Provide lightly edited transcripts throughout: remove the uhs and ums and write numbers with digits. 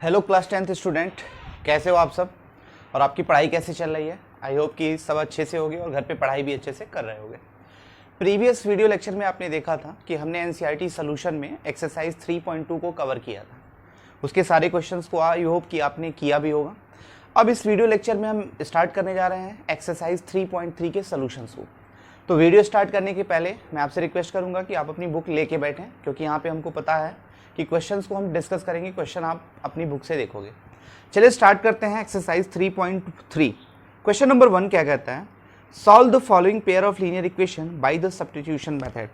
Hello class 10th student, कैसे हो आप सब और आपकी पढ़ाई कैसे चल रही है। आई होप कि सब अच्छे से होगी और घर पे पढ़ाई भी अच्छे से कर रहे होगे। प्रीवियस वीडियो लेक्चर में आपने देखा था कि हमने एनसीईआरटी सॉल्यूशन में एक्सरसाइज 3.2 को कवर किया था। उसके सारे क्वेश्चंस को आई होप कि आपने किया भी होगा। अब इस वीडियो लेक्चर में हम स्टार्ट करने जा रहे हैं एक्सरसाइज 3.3 के सॉल्यूशंस को। तो वीडियो स्टार्ट करने के पहले मैं आपसे रिक्वेस्ट करूंगा कि आप अपनी बुक लेके बैठें, क्योंकि यहाँ पे हमको पता है कि क्वेश्चंस को हम डिस्कस करेंगे, क्वेश्चन आप अपनी बुक से देखोगे। चलिए स्टार्ट करते हैं एक्सरसाइज 3.3। क्वेश्चन नंबर 1 क्या कहता है, solve the following pair of linear equation by the substitution method.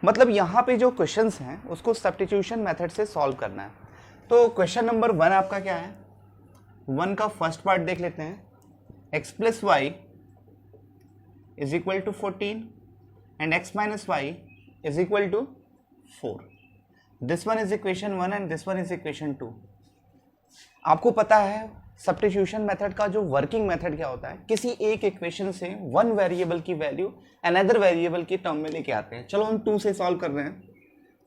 मतलब यहाँ पे जो क्वेश्चंस हैं उसको सब्स्टिट्यूशन मेथड से सॉल्व करना है। तो क्वेश्चन नंबर 1 आपका क्या है, 1 का फर्स्ट पार्ट देख लेते हैं। x plus y is equal to 14 and x minus y is equal to 4। This one is equation 1 and this one is equation 2। आपको पता है सब्स्टिट्यूशन मेथड का जो वर्किंग मेथड क्या होता है, किसी एक इक्वेशन से वन वेरिएबल की वैल्यू अनदर वेरिएबल की टर्म में लेके आते हैं। चलो हम 2 से सॉल्व कर रहे हैं।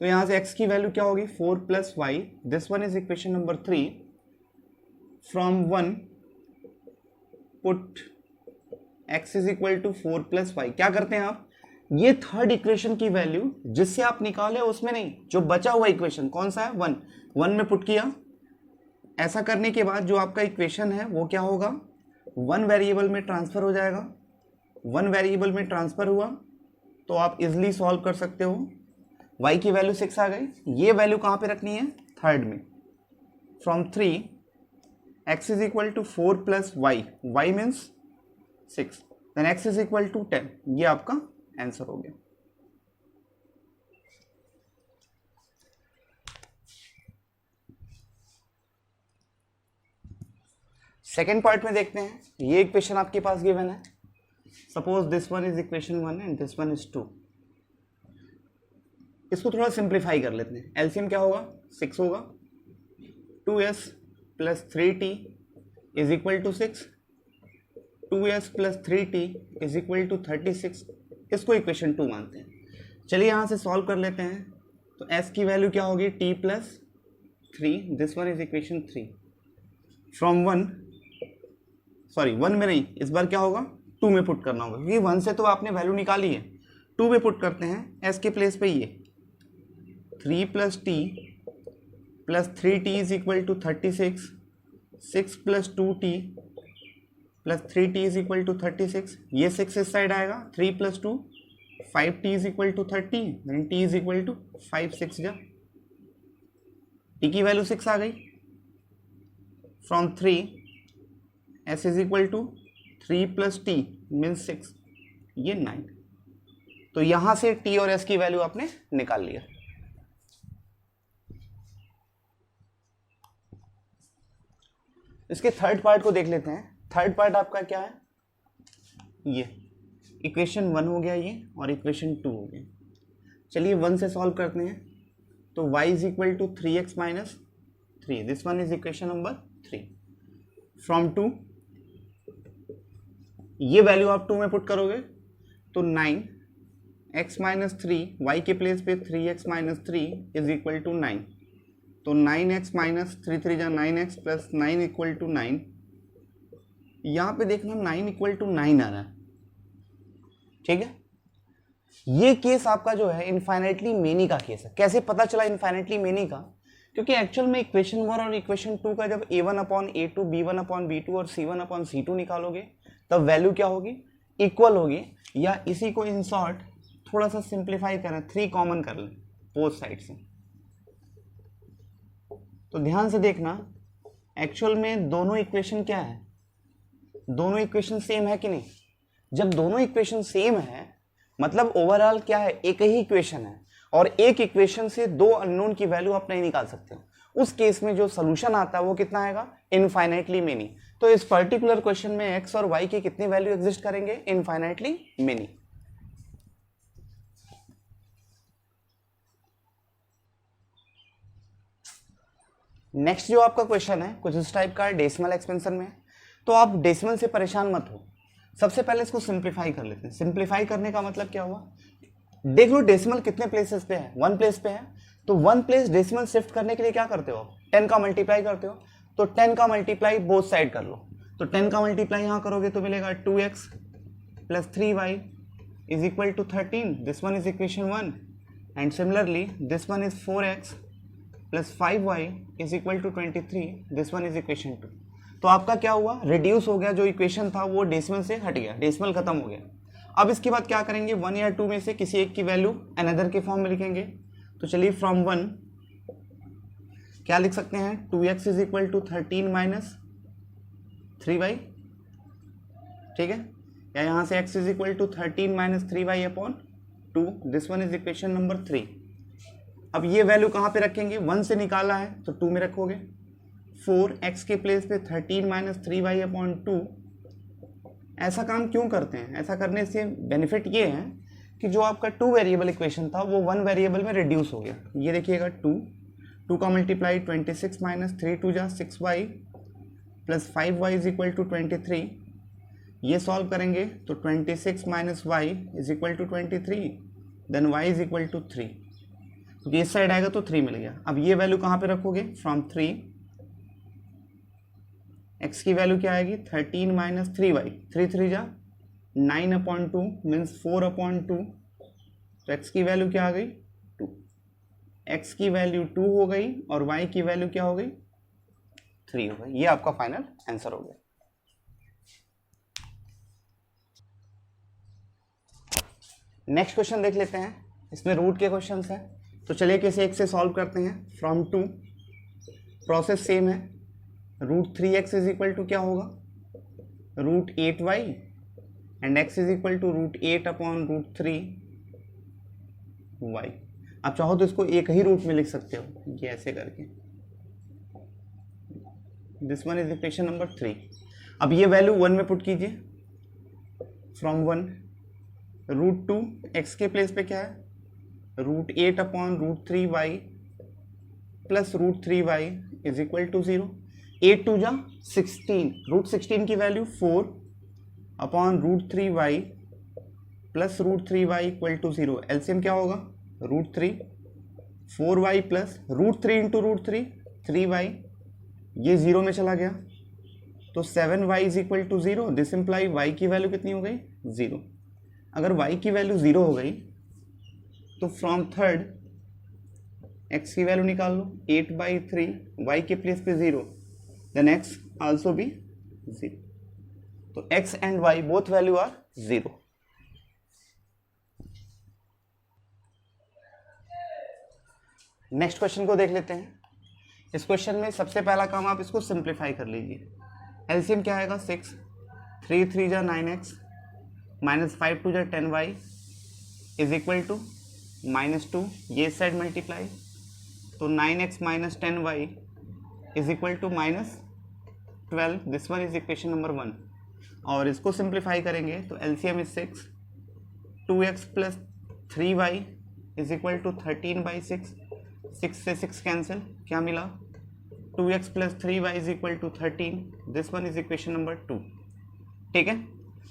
तो यहाँ से x की वैल्यू क्या होगी, 4 plus y. This one is equation number 3। From 1 put x is equal to 4 plus y. क्या करते हैं आप, ये थर्ड इक्वेशन की वैल्यू जिससे आप निकाले उसमें नहीं, जो बचा हुआ इक्वेशन कौन सा है 1 में पुट किया। ऐसा करने के बाद जो आपका इक्वेशन है वो क्या होगा, 1 वेरिएबल में ट्रांसफर हो जाएगा। 1 वेरिएबल में ट्रांसफर हुआ तो आप इजिली सॉल्व कर सकते हो। y की वैल्यू 6 आ गई, ये वैल्यू कहाँ पे रखनी है, थर्ड में। From 3 x is equal to 4 plus y, y means 6, then x is equal to 10। ये आपका आंसर हो गया। सेकेंड पार्ट में देखते हैं। ये इक्वेशन आपके पास गिवन है। Suppose this one is equation 1 and this one is 2। इसको थोड़ा सिंप्लीफाई कर लेते हैं। एलसीएम क्या होगा, 6 होगा। 2s plus 3t is equal to 6। 2s plus 3t is equal to 36। इसको इक्वेशन 2 मानते हैं। चलिए यहाँ से सॉल्व कर लेते हैं। तो s की वैल्यू क्या होगी, t plus 3। This one is equation 3। From 1 में नहीं, इस बार क्या होगा 2 में पुट करना होगा, क्योंकि 1 से तो आपने वैल्यू निकाली है। 2 में पुट करते हैं। s के प्लेस पे ये 3 plus t plus 3t is equal to 36। 6 plus 2t plus 3t is equal to 36। ये 6 इस साइड आएगा, 3 plus 2 5t is equal to 30, then t is equal to 5 6 जा, t की वैल्यू 6 आ गई। From 3 s is equal to 3 plus t means 6, ये 9। तो यहां से t और s की वैल्यू आपने निकाल लिया। इसके थर्ड पार्ट को देख लेते हैं। थर्ड पार्ट आपका क्या है, ये इक्वेशन 1 हो गया ये, और इक्वेशन 2 हो गया। चलिए 1 से सॉल्व करते हैं। तो y is equal to 3x minus 3। This one is equation number 3। From 2 ये वैल्यू आप 2 में पुट करोगे तो 9x माइनस 3, y के प्लेस पे 3x minus 3 is equal to 9। तो 9x माइनस 3 3 जा 9x प्लस 9 इक्वल टू 9। यहाँ पे देखना 9 इक्वल टू 9 आ रहा है, ठीक है। ये केस आपका जो है इनफाइनाइटली मेनी का केस है। कैसे पता चला इनफाइनाइटली मेनी का, क्योंकि एक्चुअल में इक्वेशन 1 और इक्वेशन 2 का जब a1 upon a2 b1 upon b2 और c1 अपॉन c2 निकालोगे तब वैल्यू क्या होगी, इक्वल होगी। या इसी को इन शॉर्ट थोड़ा सा सिंप्लीफाई करें, 3 कॉमन कर लें बोथ साइड से। तो ध्यान से देखना, एक्चुअल में दोनों इक्वेशन क्या है, दोनों इक्वेशन सेम है कि नहीं। जब दोनों इक्वेशन सेम है मतलब ओवरऑल क्या है, एक ही इक्वेशन है, और एक इक्वेशन से 2 अननोन की वैल्यू आप नहीं निकाल सकते हो। उस केस में जो सोल्यूशन आता है वो कितना आएगा, इनफाइनाइटली मेनी। तो इस पर्टिकुलर क्वेश्चन में x और y की कितनी वैल्यू एग्जिस्ट करेंगे, इनफाइनाइटली मेनी। नेक्स्ट जो आपका क्वेश्चन है कुछ इस टाइप का है, डेसिमल एक्सपेंशन में। तो आप डेसिमल से परेशान मत हो, सबसे पहले इसको सिंप्लीफाई कर लेते हैं। सिंप्लीफाई करने का मतलब क्या हुआ, देख लो डेसिमल कितने प्लेसेस पे है, 1 प्लेस पे है। तो 1 प्लेस डेसिमल शिफ्ट करने के लिए क्या करते हो, 10 का मल्टीप्लाई करते हो। तो 10 का मल्टीप्लाई बोथ साइड कर लो। तो 10 का मल्टीप्लाई यहाँ करोगे तो मिलेगा 2x plus 3y is equal to 13, this one is equation 1, and similarly this one is 4x plus 5y is equal to 23, this one is equation 2। तो आपका क्या हुआ, रिड्यूस हो गया, जो इक्वेशन था वो डेसिमल से हट गया, डेसिमल खत्म हो गया। अब इसके बाद क्या करेंगे, 1 या 2 में से किसी एक की वैल्यू अनदर के फॉर्म में लिखेंगे। तो चलिए फ्रॉम 1 क्या लिख सकते हैं, 2x is equal to 13 minus 3y, ठीक है, या यहाँ से x is equal to 13 minus 3y upon 2, this one is equation number 3। अब ये वैल्यू कहाँ पे रखेंगे, 1 से निकाला है तो 2 में रखोगे। 4x के प्लेस पे 13 माइनस 3y अपॉन 2। ऐसा काम क्यों करते हैं, ऐसा करने से बेनिफिट ये है कि जो आपका 2 वेरिएबल इक्वेशन था वो 1 वेरिएबल में रिड्यूस हो गया। ये देखिएगा 2 का मल्टीप्लाई 26 माइनस 3 2 जा 6y plus 5y is equal to 23। ये सॉल्व करेंगे तो 26 minus y is equal to 23, then y is equal to 3, क्योंकि इस साइड आएगा तो 3 मिल गया। अब ये वैल्यू कहाँ पे रखोगे, फ्रॉम 3 x की वैल्यू क्या आएगी, 13 माइनस 3y, 3 3 जा 9 अपॉन 2 मीन्स 4 अपॉन 2, तो x की वैल्यू क्या आ गई 2, x की वैल्यू 2 हो गई और y की वैल्यू क्या हो गई 3 हो गई। ये आपका फाइनल आंसर हो गया। नेक्स्ट क्वेश्चन देख लेते हैं, इसमें रूट के क्वेश्चंस हैं, तो चलिए किसी एक से सॉल्व करते हैं। फ्रॉम 2 प्रोसेस सेम है, root 3x is equal to क्या होगा, root 8y and x is equal to root 8 upon root 3y। आप चाहो तो इसको एक ही रूट में लिख सकते हो, ये ऐसे करके, this one is equation number 3। अब ये वैल्यू 1 में पुट कीजिए, फ्रॉम 1 रूट 2 x के प्लेस पे क्या है, root 8 upon root 3y plus root 3y is equal to 0। 8 2 जा 16, रूट 16 की value 4 upon root 3y plus root 3y equal to 0। LCM क्या होगा, root 3 4y plus root 3 into root 3 3y, ये 0 में चला गया तो 7y is equal to 0, this imply y की वैल्यू कितनी हो गई 0। अगर y की वैल्यू 0 हो गई तो फ्रॉम थर्ड x की वैल्यू निकाल लो, 8/3 y के प्लेस पे 0, then x also be 0, तो x and y both value are 0। Next question को देख लेते हैं। इस क्वेश्चन में सबसे पहला काम आप इसको सिंप्लीफाई कर लीजिए। एलसीएम क्या आएगा 6, 3 3 जा 9x माइनस 5 2 जा 10y इज इक्वल टू -2, ये साइड मल्टीप्लाई, तो 9x minus 10y is equal to -12, this one is equation number 1। और इसको सिंप्लीफाई करेंगे तो LCM is 6, 2x plus 3y is equal to 13/6, 6 से 6 कैंसिल, क्या मिला 2x plus 3y is equal to 13, this one is equation number 2। ठीक है,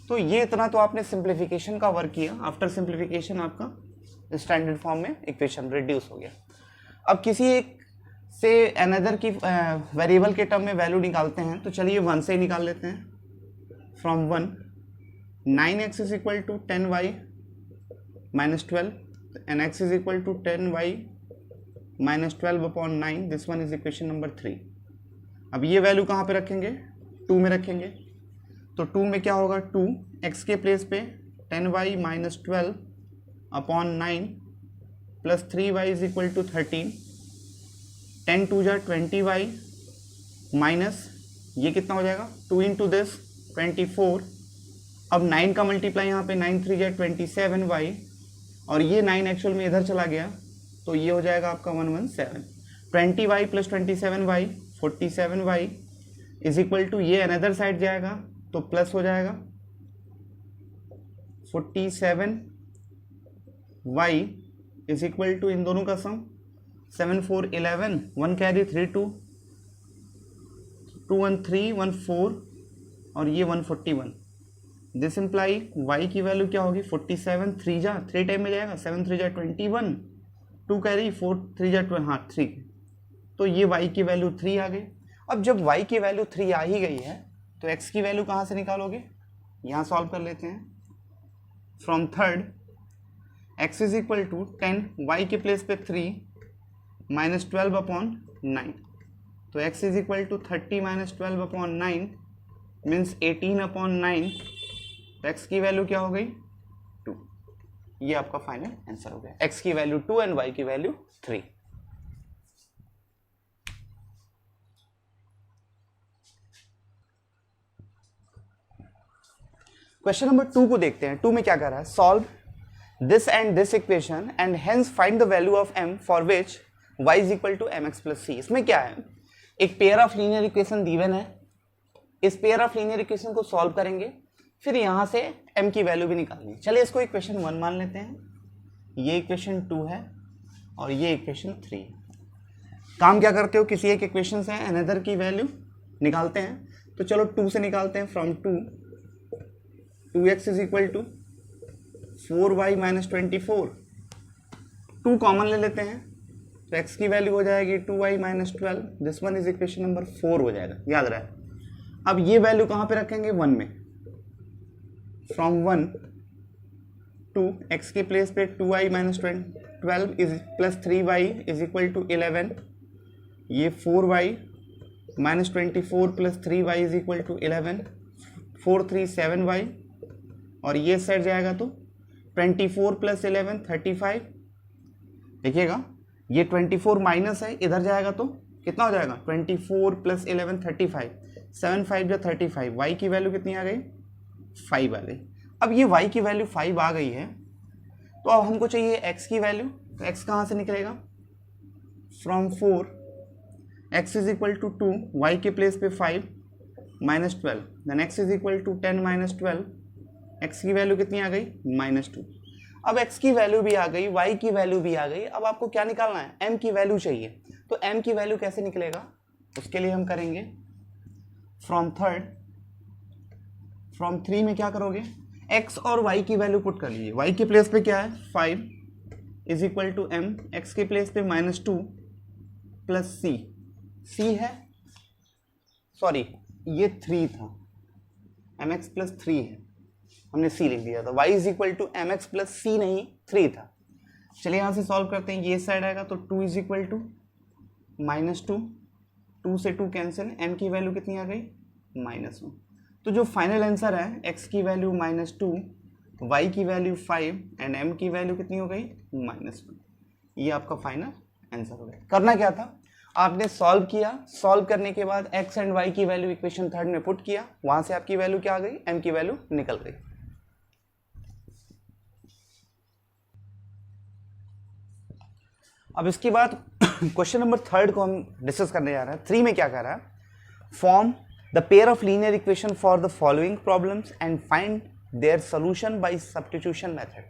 तो ये इतना तो आपने सिंप्लीफिकेशन का वर्क किया। आफ्टर सिंप्लीफिकेशन आपका स्टैंडर्ड फॉर्म में इक्वेशन रिड्यूस हो गया। अब किसी एक से अनदर की वेरिएबल के टर्म में वैल्यू निकालते हैं, तो चलिए 1 से ही निकाल लेते हैं। From 1 9x is equal to 10y minus 12 and x is equal to 10y minus 12 upon 9, this one is equation number 3। अब ये वैल्यू कहाँ पे रखेंगे, 2 में रखेंगे, तो 2 में क्या होगा, 2 x के प्लेस पे 10y minus 12 upon 9 plus 3y is equal to 13, 10 2 जा 20y माइनस ये कितना हो जाएगा 2 इंटू दिस 24। अब 9 का मल्टीप्लाई यहाँ पे 9 3 जा 27y और ये 9 एक्चुअल में इधर चला गया तो ये हो जाएगा आपका 117, 20y plus 27y 47y is equal to ये अनदर साइड जाएगा तो प्लस हो जाएगा 47y इज इक्वल टू इन दोनों का सम 7 4 11, 1 कैरी 3 2 2 1 3 1 4 और ये 141, दिस इम्प्लाई y की वैल्यू क्या होगी 47, 3 जा 3 टाइम में जाएगा 7 3 जा 21, 2 कैरी 4 3 जा 3, तो ये y की वैल्यू 3 आ गई। अब जब y की वैल्यू 3 आ ही गई है तो x की वैल्यू कहाँ से निकालोगे, यहाँ सॉल्व कर लेते हैं। From third x is equal to 10, y के प्लेस पे 3 माइनस 12/9, तो x is equal to 30 minus 12/9 means 18/9, तो x की वैल्यू क्या हो गई 2। ये आपका फाइनल आंसर हो गया, x की वैल्यू 2 एंड y की वैल्यू 3। क्वेश्चन नंबर 2 को देखते हैं। 2 में क्या कर रहा है, solve this and this equation and hence find the value of m for which y is equal to mx plus c। इसमें क्या है, एक pair of linear equation given है, इस पेयर ऑफ लीनियर इक्वेशन को सॉल्व करेंगे, फिर यहां से m की वैल्यू भी निकालनी है। चलिए इसको इक्वेशन 1 मान लेते हैं, ये इक्वेशन 2 है और ये इक्वेशन 3 है। काम क्या करते हो, किसी एक इक्वेशन से अनदर की वैल्यू निकालते हैं, तो चलो 2 से निकालते हैं। From 2x is equal to 4y minus 24, 2 common ले लेते हैं तो x की वैल्यू हो जाएगी 2y minus 12, this one is equation number 4 हो जाएगा, याद रहे। अब ये वैल्यू कहाँ पे रखेंगे, 1 में। फ्रॉम 1 टू x के प्लेस पे 2y minus 12 is plus 3y is equal to 11, ये 4y minus 24 plus 3y is equal to 11, 4 3 7y, और ये सेट जाएगा तो 24 प्लस 11 35। देखिएगा ये 24 माइनस है, इधर जाएगा तो कितना हो जाएगा, 24 प्लस 11 35, 7 5 जो 35, y की वैल्यू कितनी आ गई 5 आ गई। अब ये y की वैल्यू 5 आ गई है, तो अब हमको चाहिए x की वैल्यू, तो x कहाँ से निकलेगा, from 4 x is equal to 2, y के प्लेस पे 5 minus 12, then x is equal to 10 minus 12, x की वैल्यू कितनी आ गई -2। अब x की वैल्यू भी आ गई, y की वैल्यू भी आ गई, अब आपको क्या निकालना है, m की वैल्यू चाहिए। तो m की वैल्यू कैसे निकलेगा, उसके लिए हम करेंगे फ्रॉम थर्ड, फ्रॉम 3 में क्या करोगे, x और y की वैल्यू पुट कर लीजिए। y के प्लेस पे क्या है 5 is equal to m, x के प्लेस पे -2 प्लस c है, सॉरी ये 3 था, mx प्लस 3 है, हमने c लिख दिया था। y is equal to mx plus c नहीं 3 था। चलिए यहाँ से सॉल्व करते हैं, ये साइड आएगा तो 2 इज इक्वल टू -2, 2 से 2 कैंसिल, m की वैल्यू कितनी आ गई -1। तो जो फाइनल आंसर है x की वैल्यू -2, y की वैल्यू 5 एंड m की वैल्यू कितनी हो गई -1। ये आपका फाइनल आंसर हो गया। करना क्या था, आपने सॉल्व किया, सॉल्व करने के बाद x एंड y की वैल्यू इक्वेशन थर्ड में पुट किया, वहां से आपकी वैल्यू क्या आ गई, m की वैल्यू निकल गई। अब इसके बाद क्वेश्चन नंबर 3 को हम डिस्कस करने जा रहे हैं। 3 में क्या कर रहा है, form the pair of linear equation for the following problems and find their solution bye substitution method.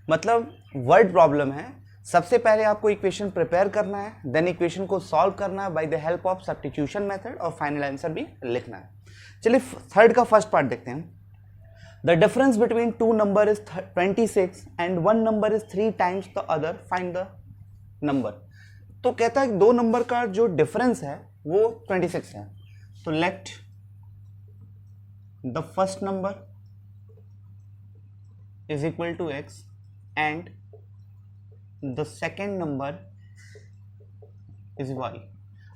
मतलब वर्ड प्रॉब्लम है, सबसे पहले आपको इक्वेशन प्रिपेयर करना है, देन इक्वेशन को सॉल्व करना है by the help of substitution method, और फाइनल आंसर भी लिखना है। चलिए थर्ड का फर्स्ट पार्ट देखते हैं। The difference between two number is 26 and one number is 3 times the other, find the number. तो कहता है दो नंबर का जो डिफरेंस है वो 26 है, तो let the first number is equal to x and the second number is y।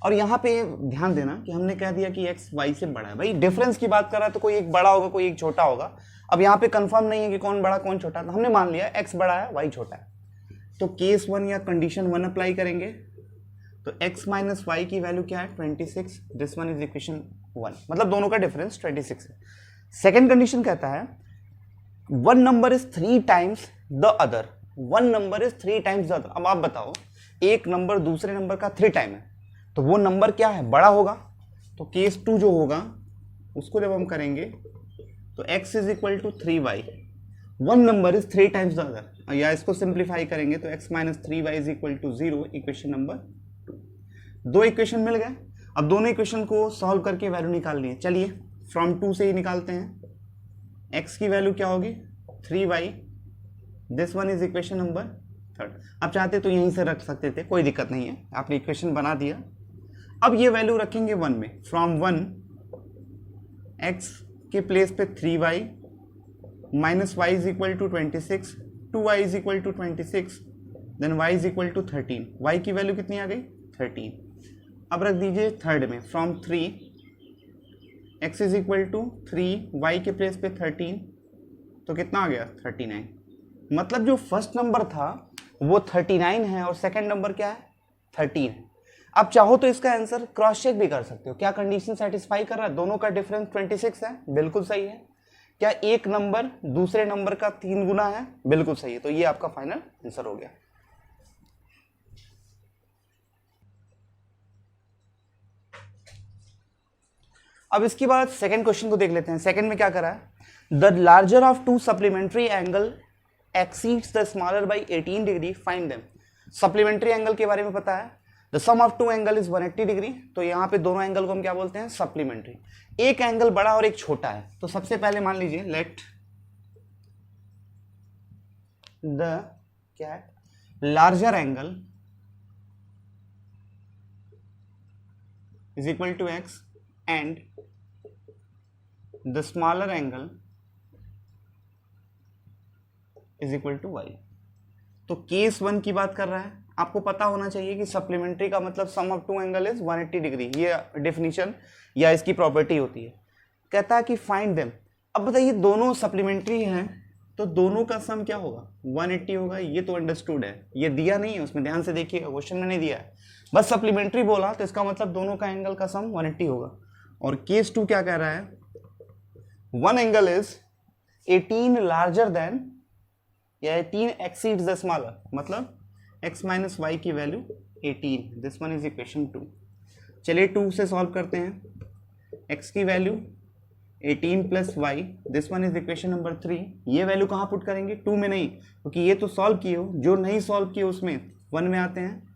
और यहां पे ध्यान देना कि हमने कह दिया कि x y से बड़ा है। भाई डिफरेंस की बात कर रहा है तो कोई एक बड़ा होगा, कोई एक छोटा होगा। अब यहाँ पे कंफर्म नहीं है कि कौन बड़ा कौन छोटा, तो हमने मान लिया x बड़ा है y छोटा है, तो केस 1 या कंडीशन 1 अप्लाई करेंगे। तो x माइनस वाई की वैल्यू क्या है 26, दिस वन इज इक्वेशन 1, मतलब दोनों का डिफरेंस 26 है। सेकेंड कंडीशन कहता है one number is 3 times the other, one number is 3 times the other. अब आप बताओ एक नंबर दूसरे नंबर का 3 टाइम है, तो वो नंबर क्या है, बड़ा होगा। तो केस 2 जो होगा उसको जब हम करेंगे तो x is equal to 3y, one number is 3 times the other, या इसको सिंप्लीफाई करेंगे तो x minus 3y is equal to 0, equation number 2। दो इक्वेशन मिल गए। अब दोनों इक्वेशन को सॉल्व करके वैल्यू निकालनी है। चलिए फ्रॉम 2 से ही निकालते हैं। x की वैल्यू क्या होगी 3y, this one is equation number 3। आप चाहते तो यहीं से रख सकते थे, कोई दिक्कत नहीं है, आपने इक्वेशन बना दिया। अब ये वैल्यू रखेंगे 1 में, फ्रॉम 1 x के प्लेस पे 3y minus y is equal to 26, 2y is equal to 26, then y is equal to 13। y की वैल्यू कितनी आ गई 13। अब रख दीजिए थर्ड में, from 3 x is equal to 3, y के प्लेस पे 13, तो कितना आ गया 39। मतलब जो फर्स्ट नंबर था वो 39 है और सेकंड नंबर क्या है 13 है। अब चाहो तो इसका आंसर क्रॉस चेक भी कर सकते हो, क्या कंडीशन सेटिस्फाई कर रहा है, दोनों का डिफरेंस 26 है, बिल्कुल सही है। क्या एक नंबर दूसरे नंबर का 3 गुना है, बिल्कुल सही है। तो ये आपका फाइनल आंसर हो गया। अब इसके बाद सेकंड क्वेश्चन को देख लेते हैं। सेकंड में क्या करा है, the larger of two supplementary angle exceeds the smaller by 18 degree, find them. Supplementary angle के बारे में पता है, the sum of two angle is 180 degree, तो यहाँ पे दोनों एंगल को हम क्या बोलते हैं सप्लीमेंट्री। एक एंगल बड़ा और एक छोटा है, तो सबसे पहले मान लीजिए लेट द क्या है larger angle is equal to x and the smaller angle is equal to y. तो केस 1 की बात कर रहा है। आपको पता होना चाहिए कि सप्लीमेंट्री का मतलब sum of two angle is 180 degree, ये डेफिनेशन या इसकी प्रॉपर्टी होती है। कहता है कि फाइंड देम। अब बताइए दोनों सप्लीमेंट्री हैं तो दोनों का सम क्या होगा 180 होगा, ये तो अंडरस्टूड है, ये दिया नहीं है उसमें, ध्यान से देखिएगा क्वेश्चन में नहीं दिया है, बस सप्लीमेंट्री बोला तो इसका मतलब दोनों का एंगल का सम 180 होगा। और केस 2 क्या कह रहा है, one angle is 18 larger than या 18 एक्सीड्स द स्मॉलर, मतलब x माइनस वाई की value 18, this one is equation 2। चलिए 2 से सॉल्व करते हैं, x की value 18 plus y, this one is equation number 3। ये वैल्यू कहाँ पुट करेंगे 2 में नहीं, क्योंकि ये तो सॉल्व किए हो, जो नहीं सॉल्व किए उसमें 1 में आते हैं।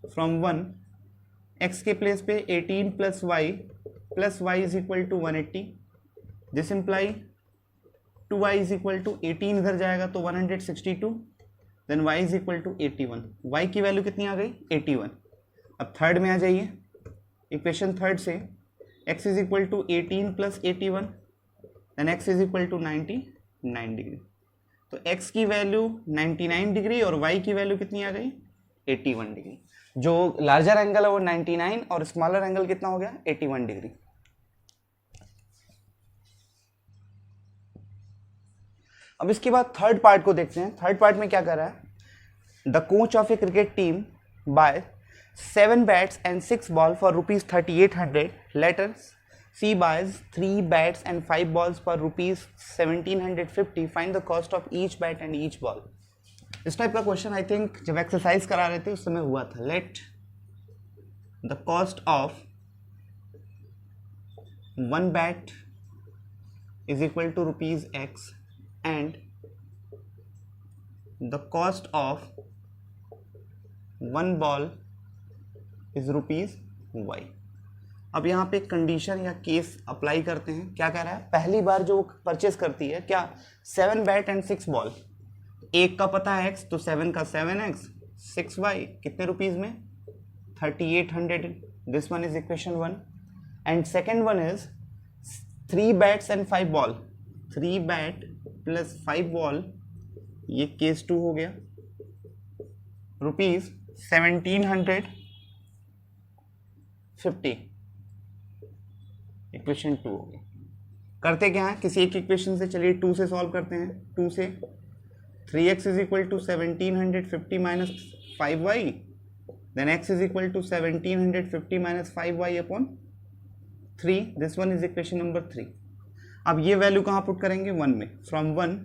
फ्रॉम 1 x के प्लेस पे 18 plus y is equal to 180, this imply 2y is equal to 18 इधर जाएगा तो 162, then y is equal to 81। y की वैल्यू कितनी आ गई 81। अब थर्ड में आ जाइए, इक्वेशन थर्ड से x is equal to 18 plus 81, then x is equal to 99 degree. तो x की वैल्यू 99 डिग्री और y की वैल्यू कितनी आ गई 81 डिग्री। जो लार्जर एंगल है वो 99 और स्मॉलर एंगल कितना हो गया 81 डिग्री। अब इसके बाद थर्ड पार्ट को देखते हैं। थर्ड पार्ट में क्या कर रहा है, the coach of a cricket team buy 7 bats and 6 ball for ₹3800, later she buys 3 bats and 5 balls for ₹1750, find the cost of each bat and each ball. इस type का क्वेश्चन आई थिंक जब exercise करा रहे थे उस समय हुआ था। Let the cost of 1 bat is equal to ₹X and the cost of 1 ball is ₹Y। अब यहाँ पे कंडीशन या केस अप्लाई करते हैं। क्या कह रहा है, पहली बार जो परचेस करती है क्या 7 बैट एंड 6 बॉल, एक का पता है x तो 7 का 7x, 6y कितने रुपीज में 3800, this one is equation 1। And second one is 3 bats and 5 ball, 3 bat plus 5 ball, ये केस 2 हो गया, ₹1750, इक्वेशन 2 हो गया। करते क्या है, किसी एक इक्वेशन से चलिए 2 से सॉल्व करते हैं। 2 से 3x is equal to 1750 minus 5y, then x is equal to 1750 minus 5y upon 3, this one is equation number 3। अब ये वैल्यू कहाँ पुट करेंगे 1 में, फ्रॉम 1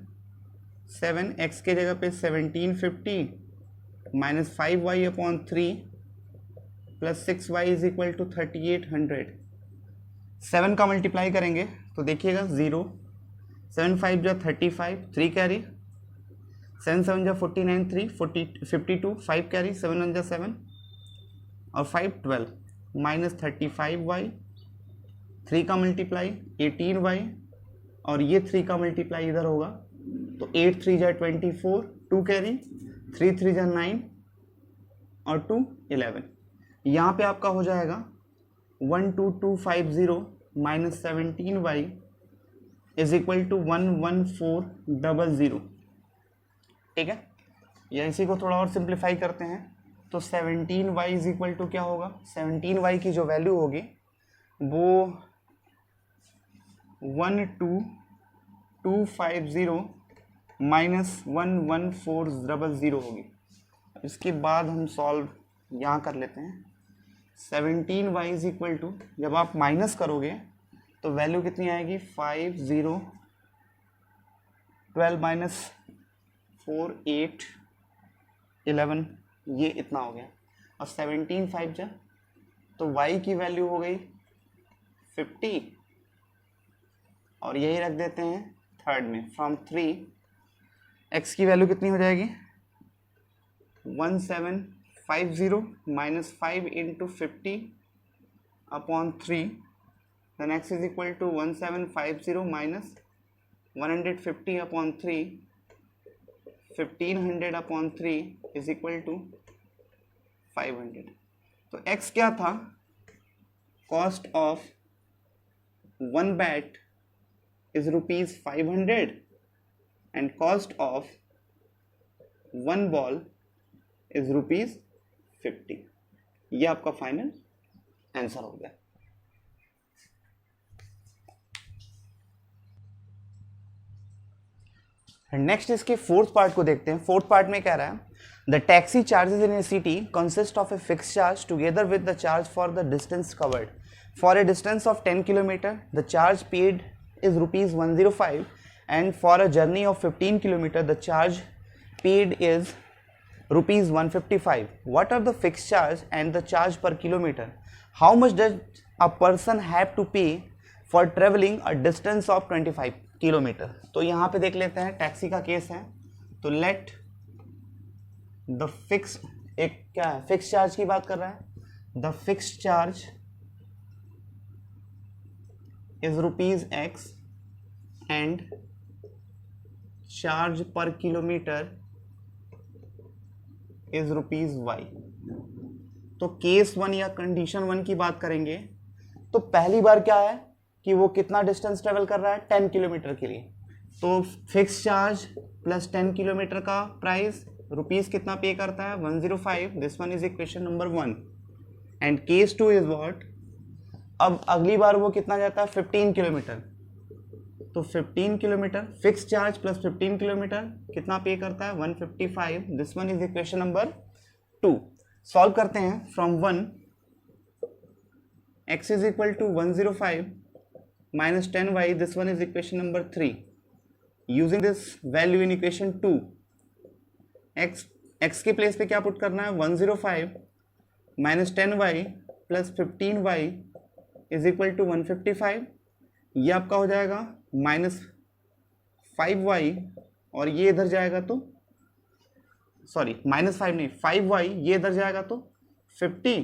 7x के जगह पे 1750 minus 5y upon 3 plus 6y is equal to 3800। 7 का multiply करेंगे तो देखिएगा 0, 7 5 जा 35, 3 कैरी, 7 7 जा 49, 3 52, 5 कैरी, 7 1 जा 7 और 5 12 माइनस 35y, 3 का मल्टीप्लाई 18y और ये 3 का मल्टीप्लाई इधर होगा तो 8 3 जा 24, 2 कैरी, 3 3 जा 9 और 2 11। यहाँ पे आपका हो जाएगा 12250 minus 17y is equal to 11400। ठीक है, या इसी को थोड़ा और सिंप्लीफाई करते हैं तो 17y इज इक्वल टू क्या होगा, 17y की जो वैल्यू होगी वो 12250 माइनस 11400 होगी। इसके बाद हम सॉल्व यहाँ कर लेते हैं। 17y इज इक्वल टू, जब आप माइनस करोगे तो वैल्यू कितनी आएगी, 12 माइनस 4 8 11, ये इतना हो गया। और 17 5 जा तो y की वैल्यू हो गई 50 और यही रख देते हैं थर्ड में। फ्रॉम 3 x की वैल्यू कितनी हो जाएगी, 1750 minus 5 into 50 upon 3, then x is equal to 1750 minus 150 upon 3, 1500 upon 3 is equal to 500। तो x क्या था, cost of 1 bat is rupees 500 and cost of 1 ball is rupees 50। ये आपका फाइनल आंसर हो गया। नेक्स्ट इसके फोर्थ पार्ट को देखते हैं। फोर्थ पार्ट में कह रहा है the taxi charges in a city consist of a fix charge together with the charge for the distance covered. For a distance of 10 kilometre the charge paid is rupees 105 and for a journey of 15 kilometre the charge paid is rupees 155। What are the fix charge and the charge per kilometre? How much does a person have to pay for travelling a distance of 25 kilometre? तो यहाँ पे देख लेते हैं, taxi का case है तो let the fix, एक क्या है, फिक्स चार्ज की बात कर रहा है। The fix charge is rupees x and charge per kilometre is rupees y। तो केस 1 या कंडीशन 1 की बात करेंगे तो पहली बार क्या है कि वो कितना डिस्टेंस ट्रेवल कर रहा है, 10 किलोमीटर के लिए। तो फिक्स चार्ज प्लस 10 किलोमीटर का प्राइस रुपीस कितना पे करता है, 105। This one is equation number 1 and case 2 is what, अब अगली बार वो कितना जाता है, 15 किलोमीटर। तो 15 kilometre fix charge plus 15 kilometre कितना पे करता है, 155। This one is equation number 2। Solve करते हैं from 1, x is equal to 105 minus 10y, this one is equation number 3. Using this value in equation 2, x के place पे क्या put करना है, 105 minus 10y plus 15y is equal to 155। ये आपका हो जाएगा minus 5y और ये इधर जाएगा तो सॉरी माइनस 5 नहीं 5y, ये इधर जाएगा तो 50।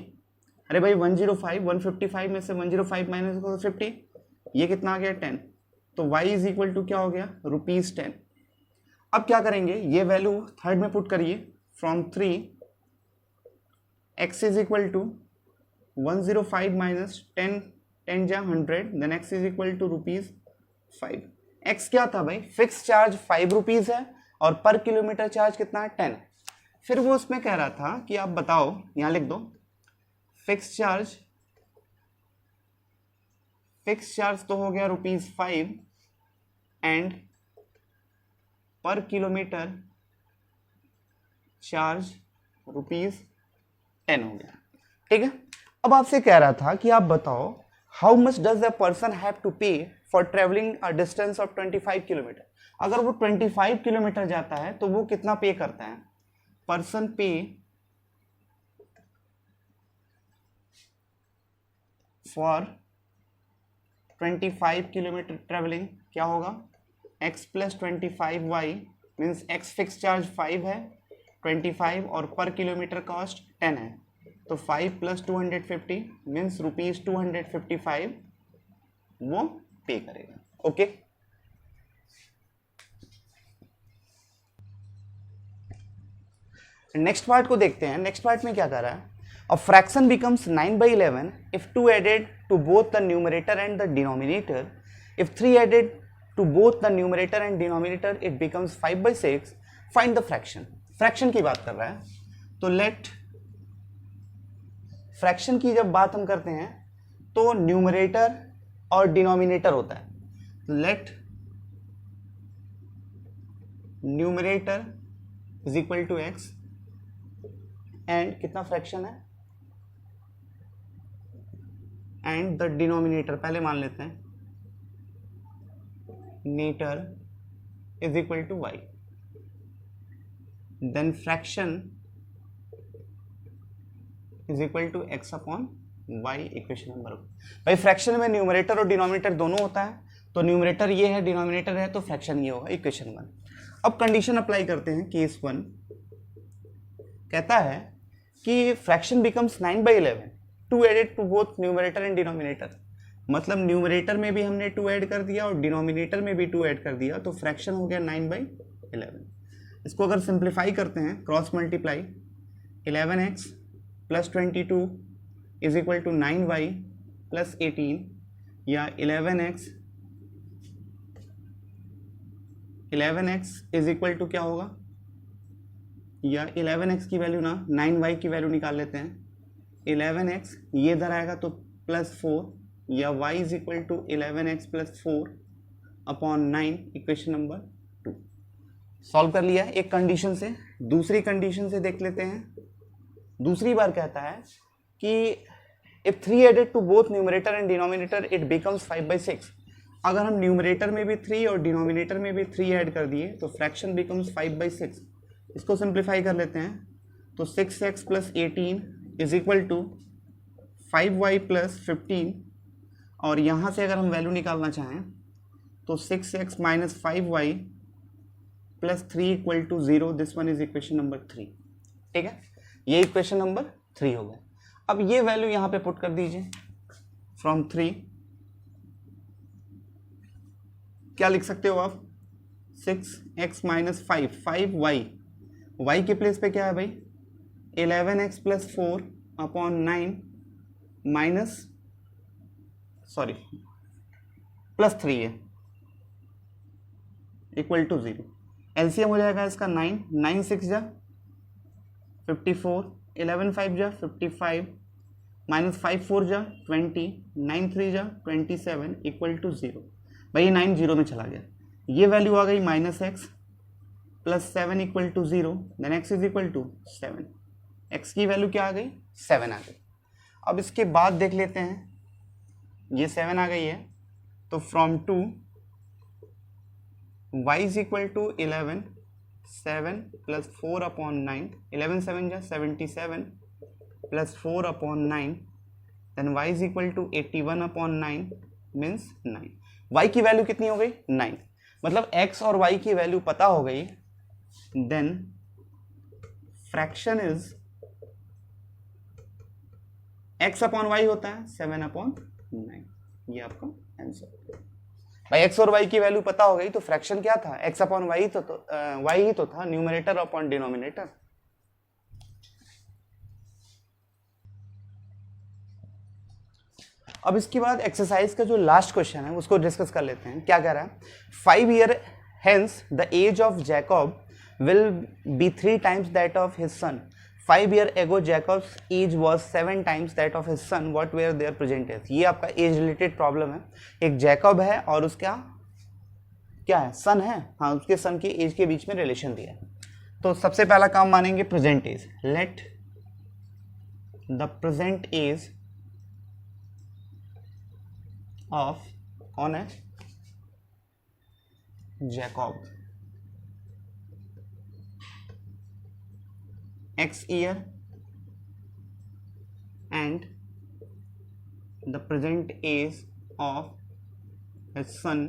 अरे भाई 105 155 में से 105 माइनस 50, ये कितना आ गया, 10। तो y इज इक्वल टू क्या हो गया, रुपीज 10। अब क्या करेंगे, ये वैल्यू थर्ड में पुट करिए। From 3 x is equal to 105 minus 10, 10 जा 100, then x is equal to rupees 5। x क्या था भाई, फिक्स चार्ज 5 रुपीज है और पर किलोमीटर चार्ज कितना है, 10। फिर वो उसमें कह रहा था कि आप बताओ, यहाँ लिख दो फिक्स चार्ज तो हो गया रुपीज 5 एंड पर किलोमीटर चार्ज रुपीज 10 हो गया। ठीक है, अब आपसे कह रहा था कि आप बताओ how much does the person have to pay for travelling a distance of 25 kilometre. अगर वो 25 किलोमीटर जाता है तो वो कितना पे करता है, पर्सन पे फॉर 25 किलोमीटर ट्रेवलिंग क्या होगा, x plus 25y means x fix charge 5 है, 25 और पर किलोमीटर कॉस्ट 10 है, तो 5 प्लस 250 मीन्स रुपीज 255 वो पे करेगा। ओके, नेक्स्ट पार्ट को देखते हैं। नेक्स्ट पार्ट में क्या कर रहा है, A fraction becomes 9 by 11 if 2 added to both the numerator and the denominator. If 3 added to both the numerator and denominator, it becomes 5 by 6. Find the fraction. Fraction की बात कर रहा है, तो लेट फ्रैक्शन की जब बात हम करते हैं तो न्यूमरेटर और डिनोमिनेटर होता है. Let numerator is equal to x and कितना फ्रैक्शन है एंड द डिनोमिनेटर पहले मान लेते हैं denominator is equal to y. Then fraction is equal to x upon y. Equation number 1. भाई फ्रैक्शन में न्यूमरेटर और डिनोमिनेटर दोनों होता है, तो न्यूमरेटर ये है, डिनोमिनेटर है, तो फ्रैक्शन ये होगा. इक्वेशन 1. अब कंडीशन अप्लाई करते हैं. केस 1 कहता है कि fraction becomes 9 by 11 2 added to both numerator and denominator. मतलब न्यूमरेटर में भी हमने 2 ऐड कर दिया और डिनोमिनेटर में भी 2 ऐड कर दिया, तो फ्रैक्शन हो गया 9 by 11. इसको अगर सिंप्लीफाई करते हैं, cross multiply, 11x plus 22 is equal to 9y plus 18, या 11x इज इक्वल टू क्या होगा, या 11x की वैल्यू ना 9y की वैल्यू निकाल लेते हैं. 11x ये इधर आएगा तो प्लस 4, या y is equal to 11x plus 4 upon 9. Equation number 2 solve कर लिया एक कंडीशन से. दूसरी कंडीशन से देख लेते हैं. दूसरी बार कहता है कि if 3 added to both numerator and denominator it becomes 5 by 6. अगर हम न्यूमरेटर में भी 3 और डिनोमिनेटर में भी 3 ऐड कर दिए तो फ्रैक्शन बिकम्स 5 by 6. इसको सिंप्लीफाई कर लेते हैं, तो 6x plus 18 is equal to 5y plus 15, और यहाँ से अगर हम वैल्यू निकालना चाहें तो 6x minus 5y plus 3 equal to 0. This one is equation number 3. ठीक है, ये इक्वेशन नंबर 3 हो गया. अब ये वैल्यू यहाँ पे पुट कर दीजिए. फ्रॉम 3 क्या लिख सकते हो आप, 6x माइनस 5y, y के प्लेस पे क्या है भाई, 11x plus 4 upon 9 minus plus 3 है इक्वल टू 0. एलसीएम हो जाएगा इसका 9, 9 6 जा 54, 11 5 जा 55, माइनस 5 4 जा 20, 9 3 जा 27 इक्वल टू 0. भाई 9 0 में चला गया. ये वैल्यू आ गई minus x plus 7 equal to 0. Then x is equal to 7. X की वैल्यू क्या आ गई, 7 आ गई. अब इसके बाद देख लेते हैं, ये 7 आ गई है, तो from 2 y is equal to 11, 7 plus 4 upon 9, 11 7 जा 77 plus 4 upon 9, then y is equal to 81 upon 9 means 9. y की वैल्यू कितनी हो गई, 9. मतलब x और y की वैल्यू पता हो गई. Then fraction is x upon y होता है 7 अपॉन 9. ये आपका आंसर. भाई x और y की वैल्यू पता हो गई तो फ्रैक्शन क्या था, x अपॉन y y ही तो था, न्यूमरेटर अपॉन डिनोमिनेटर. अब इसके बाद एक्सरसाइज का जो लास्ट क्वेश्चन है उसको डिस्कस कर लेते हैं. क्या कह रहा है, 5 years hence the age of Jacob will be 3 times that of his son. 5 years ago Jacob's age was 7 times that of his son. What were their present age? ये आपका एज रिलेटेड प्रॉब्लम है. एक Jacob है और उसका क्या है, सन है. हाँ, उसके सन की एज के बीच में रिलेशन दिया है. तो सबसे पहला काम मानेंगे present age. Let the present age of कौन है, Jacob, x year and the present age of his son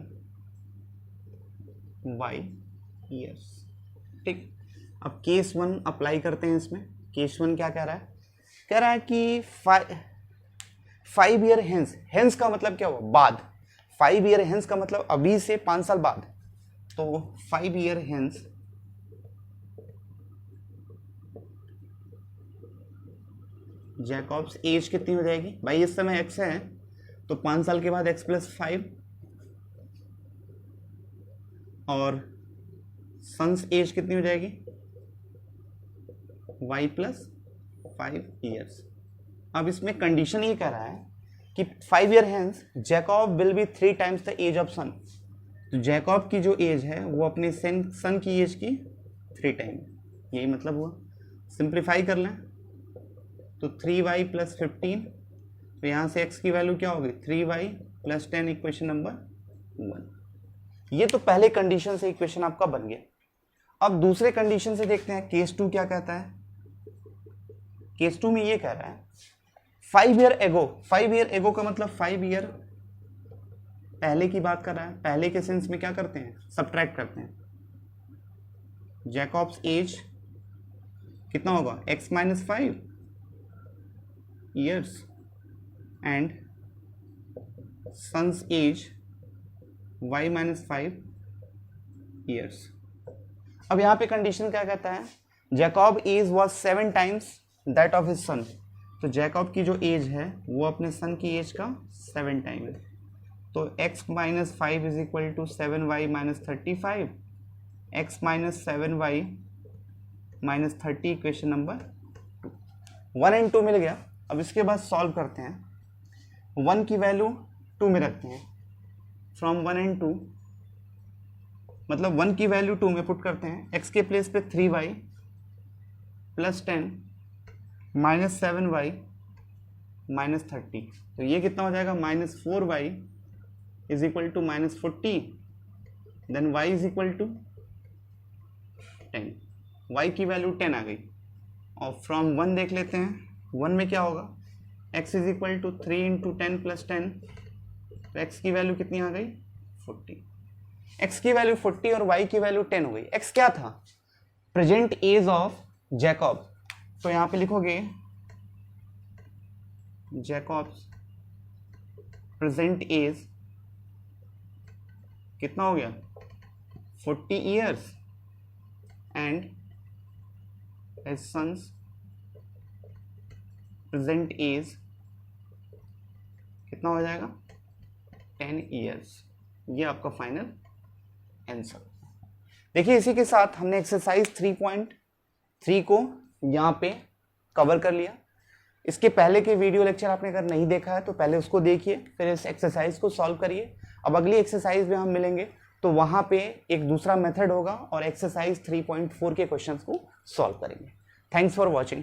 y years. ठीक. अब केस 1 अप्लाई करते हैं इसमें. केस 1 क्या कह रहा है, कह रहा है कि 5 year hence. hence का मतलब क्या हुआ, बाद. 5 year hence का मतलब अभी से 5 साल बाद. तो 5 year hence जैकॉब्स एज कितनी हो जाएगी भाई, इस समय x है तो 5 साल के बाद x + 5, और सन्स एज कितनी हो जाएगी y + 5 ईयर्स। अब इसमें कंडीशन ये कह रहा है कि 5 year hence Jacob will be 3 times the age of son. तो जैकॉब की जो एज है वो अपने सन की एज की 3 टाइम, यही मतलब हुआ। सिंप्लीफाई कर लें तो 3y + 15, तो यहाँ से x की वैल्यू क्या होगी 3y + 10, इक्वेशन नंबर 1। ये तो पहले कंडीशन से इक्वेशन आपका बन गया। अब दूसरे कंडीशन से देखते हैं केस 2 क्या कहता है। केस 2 में ये कह रहा है 5 ईयर एगो, 5 ईयर एगो का मतलब 5 ईयर पहले की बात कर रहा है। पहले के सेंस में क्या करते हैं, सब्ट्रैक्ट करते हैं। जैकॉब्स एज कितना होगा x - 5 years and son's age y - 5 years. अब यहाँ पे कंडीशन क्या कहता है, Jacob age was 7 times that of his son. तो जैकॉब की जो एज है वो अपने सन की एज का 7 टाइम है। तो x - 5 = 7y - 35, x - 7y - 30, equation number 2। 1 और 2 मिल गया। अब इसके बाद सॉल्व करते हैं। 1 की वैल्यू 2 में रखते हैं। फ्रॉम 1 और 2 मतलब 1 की वैल्यू 2 में पुट करते हैं। x के प्लेस पे 3y + 10 - 7y - 30, तो ये कितना हो जाएगा -4y = -40, देन y = 10। y की वैल्यू 10 आ गई। और फ्रॉम 1 देख लेते हैं, 1 में क्या होगा x = 3 × 10 + 10, तो x की वैल्यू कितनी आ गई 40। x की वैल्यू 40 और y की वैल्यू 10 हो गई। x क्या था, प्रेजेंट एज ऑफ जैकॉब, तो यहाँ पे लिखोगे जैकॉब्स प्रेजेंट एज कितना हो गया 40 years and his son's present age कितना हो जाएगा 10 ईयर्स। ये आपका फाइनल आंसर। देखिए इसी के साथ हमने एक्सरसाइज 3.3 को यहाँ पे कवर कर लिया। इसके पहले के वीडियो लेक्चर आपने अगर नहीं देखा है तो पहले उसको देखिए, फिर इस एक्सरसाइज को सॉल्व करिए। अब अगली एक्सरसाइज में हम मिलेंगे तो वहाँ पे एक दूसरा मेथड होगा और एक्सरसाइज 3.4 के क्वेश्चंस को सॉल्व करेंगे। Thanks for watching.